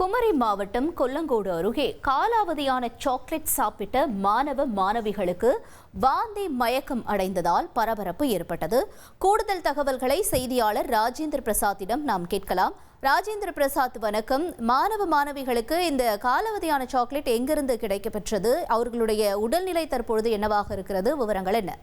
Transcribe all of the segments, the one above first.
குமரி மாவட்டம் கொல்லங்கோடு அருகே காலாவதியான சாக்லேட் சாப்பிட்ட மாணவ மாணவிகளுக்கு வாந்தி மயக்கம் அடைந்ததால் பரபரப்பு ஏற்பட்டது. கூடுதல் தகவல்களை செய்தியாளர் ராஜேந்திர பிரசாத்திடம் நாம் கேட்கலாம். ராஜேந்திர பிரசாத், வணக்கம். மாணவ மாணவிகளுக்கு இந்த காலாவதியான சாக்லேட் எங்கிருந்து கிடைக்கப்பெற்றது? அவர்களுடைய உடல்நிலை தற்பொழுது என்னவாக இருக்கிறது? விவரங்கள் என்ன?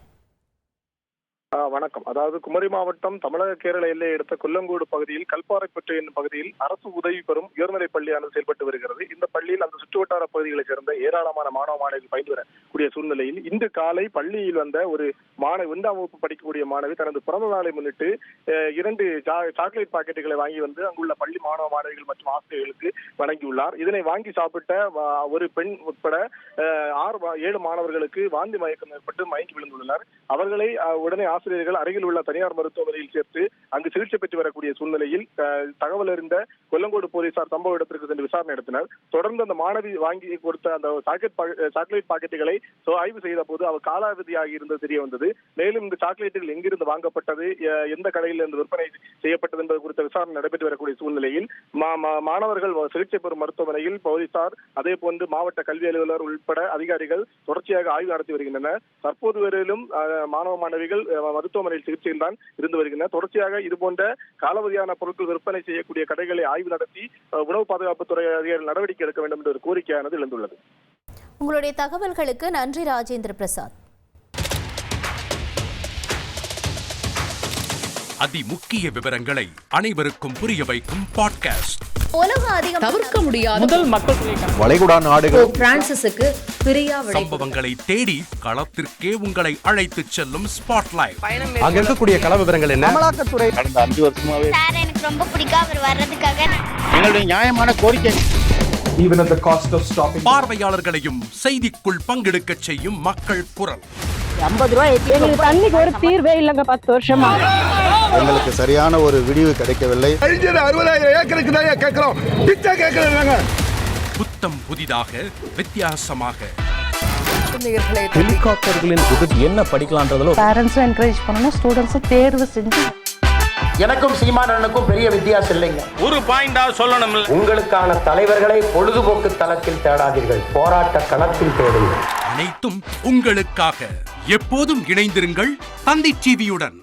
வணக்கம். அதாவது குமரி மாவட்டம் தமிழக கேரள எல்லையை எடுத்த கொல்லங்கோடு பகுதியில் கல்பாறைப்பட்டு என்னும் பகுதியில் அரசு உதவி பெறும் உயர்நிலைப் பள்ளியானது செயல்பட்டு வருகிறது. இந்த பள்ளியில் அந்த சுற்றுவட்டார பகுதிகளைச் சேர்ந்த ஏராளமான மாணவ மாணவிகள் பயின்று வரக்கூடிய சூழ்நிலையில் இன்று காலை பள்ளியில் வந்த ஒரு மாணவி 1ஆம் வகுப்பு படிக்கக்கூடிய மாணவி தனது பிறந்த நாளை முன்னிட்டு 2 சாக்லேட் பாக்கெட்டுகளை வாங்கி வந்து அங்குள்ள பள்ளி மாணவ மாணவிகள் மற்றும் ஆசிரியர்களுக்கு வழங்கியுள்ளார். இதனை வாங்கி சாப்பிட்ட ஒரு பெண் உட்பட 7 மாணவர்களுக்கு வாந்தி மயக்கம் ஏற்பட்டு மயங்கி விழுந்துள்ளனர். அவர்களை உடனே ஆசிரியர்கள் அருகில் உள்ள தனியார் மருத்துவமனையில் சேர்த்து அங்கு சிகிச்சை பெற்று வரக்கூடிய சூழ்நிலையில் தகவல் அறிந்த கொல்லங்கோடு போலீசார் சம்பவ இடத்திற்கு சென்று விசாரணை நடத்தினர். தொடர்ந்து அந்த மாணவி வாங்கி கொடுத்த அந்த சாக்லேட் பாக்கெட்டுகளை ஆய்வு செய்த போது அவர் காலாவதியாகி இருந்தது தெரிய வந்தது. மேலும் இந்த சாக்லேட்டுகள் எங்கிருந்து வாங்கப்பட்டது, எந்த கடையில் இருந்து விற்பனை செய்யப்பட்டது என்பது குறித்த விசாரணை நடைபெற்று வரக்கூடிய சூழ்நிலையில் மாணவர்கள் சிகிச்சை பெறும் மருத்துவமனையில் போலீசார், அதே போன்று மாவட்ட கல்வி அலுவலர் உட்பட அதிகாரிகள் தொடர்ச்சியாக ஆய்வு நடத்தி வருகின்றனர். தற்போது வரையிலும் மாணவ மாணவிகள் மருத்துவமனையில் சிகிச்சையில் தான் இருந்து வருகின்றனர். தொடர்ச்சியாக இதுபோன்ற காலாவதியான பொருட்கள் விற்பனை செய்யக்கூடிய கடைகளை ஆய்வு நடத்தி உணவு பாதுகாப்புத்துறை அதிகாரிகள் நடவடிக்கை எடுக்க வேண்டும் என்ற ஒரு கோரிக்கையானது எழுந்துள்ளது. உங்களுடைய தகவல்களுக்கு நன்றி ராஜேந்திர பிரசாத். அதிமுக்கிய விவரங்களை அனைவருக்கும் புரிய வைக்கும் பாட்காஸ்ட். தவிர்க்க முடியாத முதல் மக்கள் வளைகுடா நாடுகள் பிரான்சிஸுக்கு சம்பவங்களை தேடி களத்திற்கே உங்களை அழைத்து செல்லும் ஸ்பாட்லைட். அங்க இருக்கக்கூடிய கள விவரங்கள் என்ன? அமலாக்கத்துறை கடந்த 5 வருஷமாவே சார் எனக்கு ரொம்ப பிடிக்கும் அவர் வர்றதுக்காக எங்களுடைய நியாயமான கோரிக்கை. Even at the cost of stopping பார்வையாளர்களையும் செய்திக்குள் பங்கெடுக்க செய்யும் மக்கள் குரல். 50 ரூபாய் எங்களுக்கு தண்ணிக்கு ஒரு தீர்வே இல்லங்க. 10 வருஷமா எங்களுக்கு சரியான ஒரு விடிவு கிடைக்கவில்லை. 60,000 ஏக்கருக்கு தான் கேட்கிறோம், பிச்சை கேட்கறாங்க. புத்தம் புதிதாக வித்தியாசமாக ஹெலிகாப்டர்களின் உதவி என்ன படிக்கலாம்ன்றதுல பேரண்ட்ஸும் என்கரேஜ் பண்ணணும், ஸ்டூடெண்ட்ஸும் தேர்வு செஞ்சு. எனக்கும் சீமானனுக்கும் பெரிய வித்தியாசம் இல்லைங்க. ஒரு பாயிண்டா சொல்லணும். உங்களுக்கான தலைவர்களை பொழுதுபோக்கு தளத்தில் தேடாதீர்கள், போராட்ட களத்தில் தேடுங்கள். அனைத்தும் உங்களுக்காக. எப்போதும் இணைந்திருங்கள் தந்தி டிவியுடன்.